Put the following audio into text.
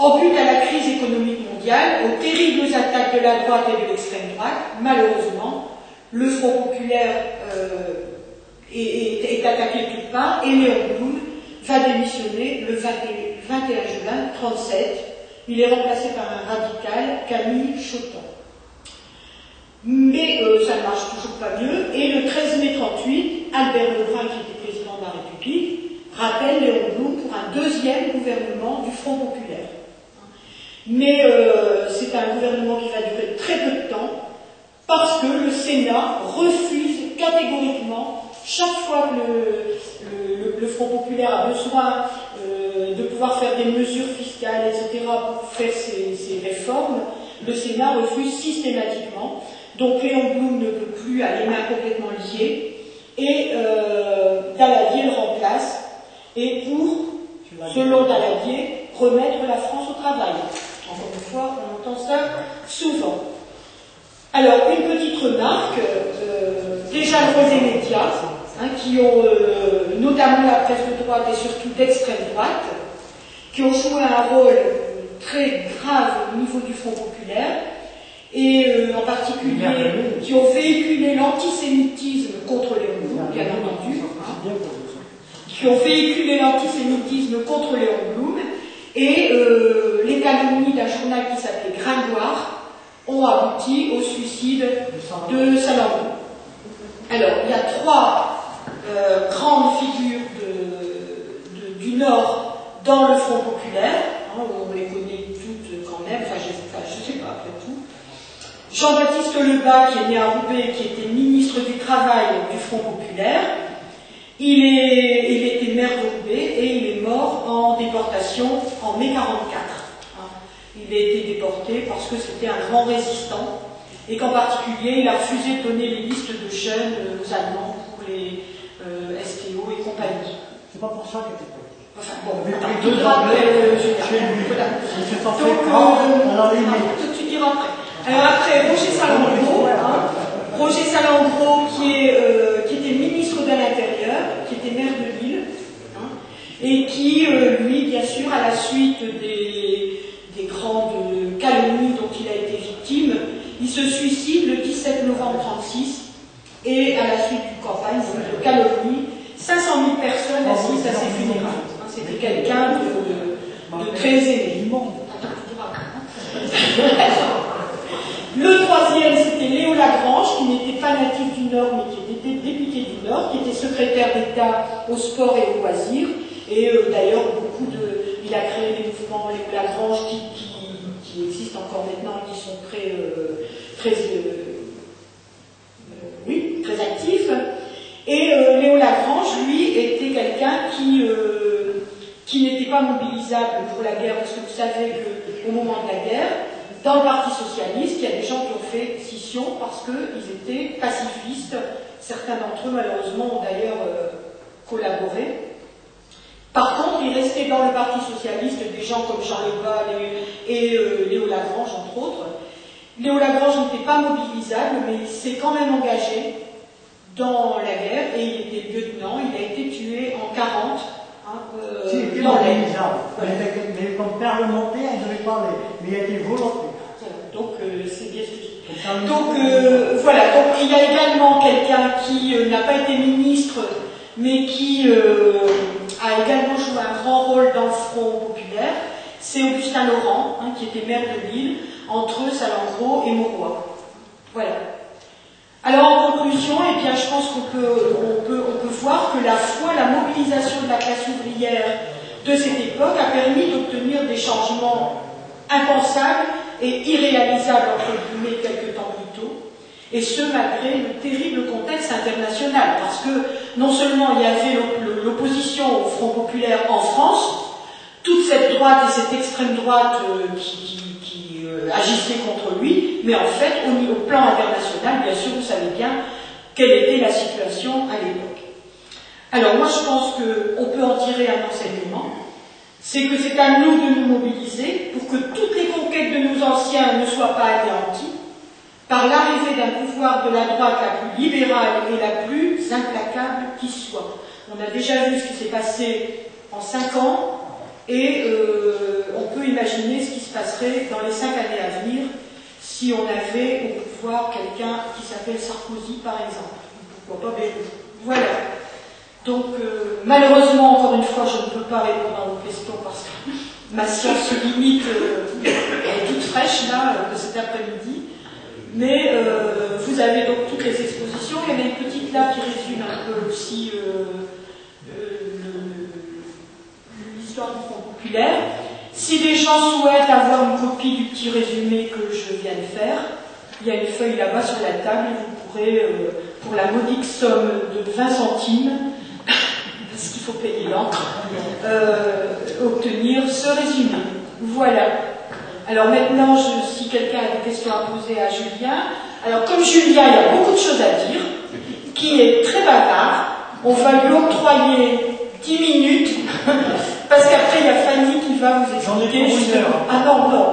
En but à la crise économique mondiale, aux terribles attaques de la droite et de l'extrême droite, malheureusement, le Front populaire est attaqué de toutes parts et Léon Blum va démissionner le 21 juin 1937. Il est remplacé par un radical, Camille Chotan. Mais ça ne marche toujours pas mieux. Et le 13 mai 1938, Albert Lebrun, qui était président de la République, rappelle Léon Blum pour un deuxième gouvernement du Front populaire. Mais c'est un gouvernement qui va durer très peu de temps, parce que le Sénat refuse catégoriquement, chaque fois que le Front populaire a besoin de pouvoir faire des mesures fiscales, etc., pour faire ses réformes, le Sénat refuse systématiquement. Donc Léon Blum ne peut plus, à les mains complètement liées, et Daladier le remplace, et pour, selon Daladier, remettre la France au travail. Encore une fois, on entend ça souvent. Alors, une petite remarque, déjà les médias, qui ont, notamment la presse de droite et surtout d'extrême droite, qui ont joué un rôle très grave au niveau du Front populaire, et en particulier qui ont véhiculé l'antisémitisme contre Léon Blum, bien entendu, qui ont véhiculé l'antisémitisme contre Léon Blum, et les calomnies d'un journal qui s'appelait Gringoire ont abouti au suicide de Salambou. Alors, il y a trois grandes figures du Nord dans le Front populaire, on les connaît toutes quand même, enfin je sais pas, après tout. Jean-Baptiste Lebas, qui est né à Roubaix, qui était ministre du Travail du Front populaire, il était maire de Roubaix et il est mort en déportation en mai 1944. Il a été déporté parce que c'était un grand résistant et qu'en particulier il a refusé de donner les listes de jeunes allemands pour les STO et compagnie. C'est pas pour ça qu'il était politique. Enfin bon, tu diras après, tu diras après. Alors après, Roger Salengro, qui était ministre de l'Intérieur, qui était maire de Lille, et qui, lui, bien sûr, à la suite des grandes calomnies dont il a été victime, il se suicide le 17 novembre 1936, et à la suite d'une campagne de calomnie, 500 000 personnes assistent à ses funérailles. C'était quelqu'un de très aimé. Le troisième, c'était Léo Lagrange, qui n'était pas natif du Nord, mais qui était député du Nord, qui était secrétaire d'État au sport et aux loisirs. Et d'ailleurs, il a créé des mouvements Léo Lagrange qui existent encore maintenant et qui sont très actifs. Et Léo Lagrange, lui, était quelqu'un qui n'était pas mobilisable pour la guerre, parce que vous savez qu'au moment de la guerre, dans le Parti socialiste, il y a des gens qui ont fait scission parce qu'ils étaient pacifistes. Certains d'entre eux, malheureusement, ont d'ailleurs collaboré. Par contre, il restait dans le Parti socialiste des gens comme Jean Lebas et Léo Lagrange, entre autres. Léo Lagrange n'était pas mobilisable, mais il s'est quand même engagé dans la guerre et il était lieutenant. Il a été tué en 1940. Si, il était mobilisable. Mais comme parlementaire, il devait parler. Mais il a été volontaire. Donc, c'est bien ce que je dis. Donc, voilà. Donc, il y a également quelqu'un qui n'a pas été ministre, mais qui a également joué un grand rôle dans le Front populaire. C'est Augustin Laurent, qui était maire de Lille, entre Salengro et Mauroy. Voilà. Alors, en conclusion, eh bien, je pense qu'on peut voir que la foi, la mobilisation de la classe ouvrière de cette époque a permis d'obtenir des changements impensables et irréalisables, entre guillemets, quelques temps plus tôt, et ce, malgré le terrible contexte international, parce que non seulement il y avait l'opposition au Front populaire en France, toute cette droite et cette extrême droite qui agissait contre lui, mais en fait, au plan international, bien sûr, vous savez bien quelle était la situation à l'époque. Alors moi, je pense qu'on peut en tirer un enseignement, c'est que c'est à nous de nous mobiliser pour que toutes les conquêtes de nos anciens ne soient pas anéanties par l'arrivée d'un pouvoir de la droite la plus libérale et la plus implacable qui soit. On a déjà vu ce qui s'est passé en 5 ans, et on peut imaginer ce qui se passerait dans les 5 années à venir si on avait au pouvoir quelqu'un qui s'appelle Sarkozy, par exemple. Pourquoi pas Bayrou. Voilà. Donc, malheureusement, encore une fois, je ne peux pas répondre à vos questions parce que ma science se limite, elle est toute fraîche, là, de cet après-midi. Mais vous avez donc toutes les expositions. Il y en a une petite là qui résume un peu aussi l'histoire du Front populaire. Si les gens souhaitent avoir une copie du petit résumé que je viens de faire, il y a une feuille là-bas sur la table et vous pourrez, pour la modique somme de 20 centimes, parce qu'il faut payer l'encre, obtenir ce résumé. Voilà. Alors maintenant, si quelqu'un a des questions à poser à Julien, alors comme Julien, il a beaucoup de choses à dire, qui est très bavard, on va lui octroyer 10 minutes, parce qu'après il y a Fanny qui va vous expliquer. Ah non, non,